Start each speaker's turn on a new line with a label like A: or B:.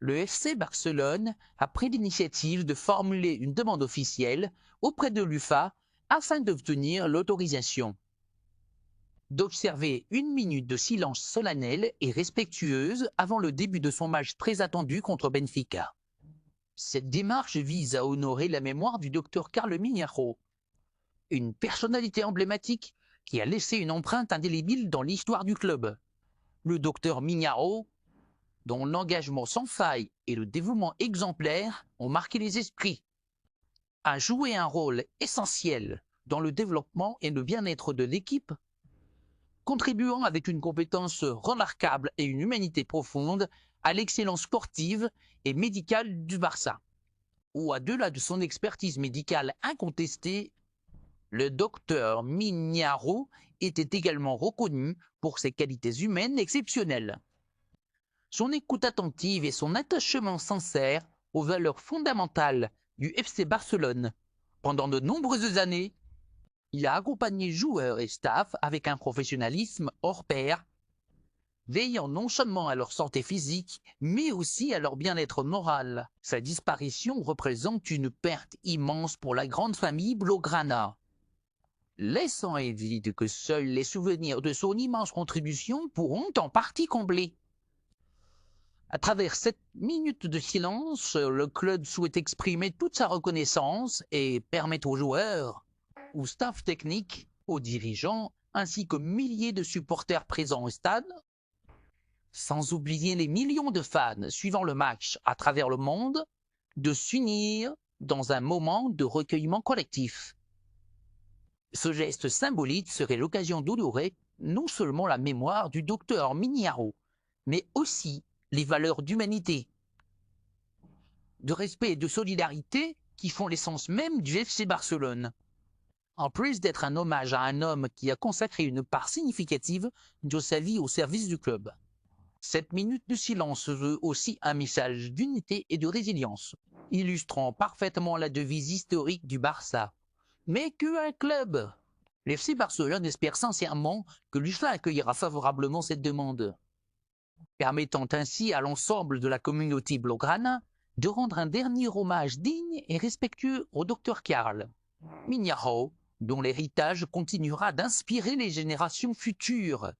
A: le FC Barcelone a pris l'initiative de formuler une demande officielle auprès de l'UFA afin d'obtenir l'autorisation d'observer une minute de silence solennel et respectueuse avant le début de son match très attendu contre Benfica. Cette démarche vise à honorer la mémoire du docteur Carlo Mignaro, une personnalité emblématique qui a laissé une empreinte indélébile dans l'histoire du club. Le docteur Mignaro, dont l'engagement sans faille et le dévouement exemplaire ont marqué les esprits, a joué un rôle essentiel dans le développement et le bien-être de l'équipe, contribuant avec une compétence remarquable et une humanité profonde à l'excellence sportive et médicale du Barça. Au-delà de son expertise médicale incontestée, le docteur Mignaro était également reconnu pour ses qualités humaines exceptionnelles. Son écoute attentive et son attachement sincère aux valeurs fondamentales du FC Barcelone. Pendant de nombreuses années, il a accompagné joueurs et staff avec un professionnalisme hors pair, veillant non seulement à leur santé physique, mais aussi à leur bien-être moral. Sa disparition représente une perte immense pour la grande famille Blaugrana, laissant évident que seuls les souvenirs de son immense contribution pourront en partie combler. À travers cette minute de silence, le club souhaite exprimer toute sa reconnaissance et permettre aux joueurs, au staff technique, aux dirigeants, ainsi qu'aux milliers de supporters présents au stade, sans oublier les millions de fans suivant le match à travers le monde, de s'unir dans un moment de recueillement collectif. Ce geste symbolique serait l'occasion d'honorer non seulement la mémoire du docteur Mignaro, mais aussi les valeurs d'humanité, de respect et de solidarité qui font l'essence même du FC Barcelone. En plus d'être un hommage à un homme qui a consacré une part significative de sa vie au service du club. Cette minute de silence veut aussi un message d'unité et de résilience, illustrant parfaitement la devise historique du Barça. Mais qu'un club! L'FC Barcelone espère sincèrement que l'UFA accueillera favorablement cette demande, permettant ainsi à l'ensemble de la communauté blaugrana de rendre un dernier hommage digne et respectueux au Dr Carl Mignaro, dont l'héritage continuera d'inspirer les générations futures.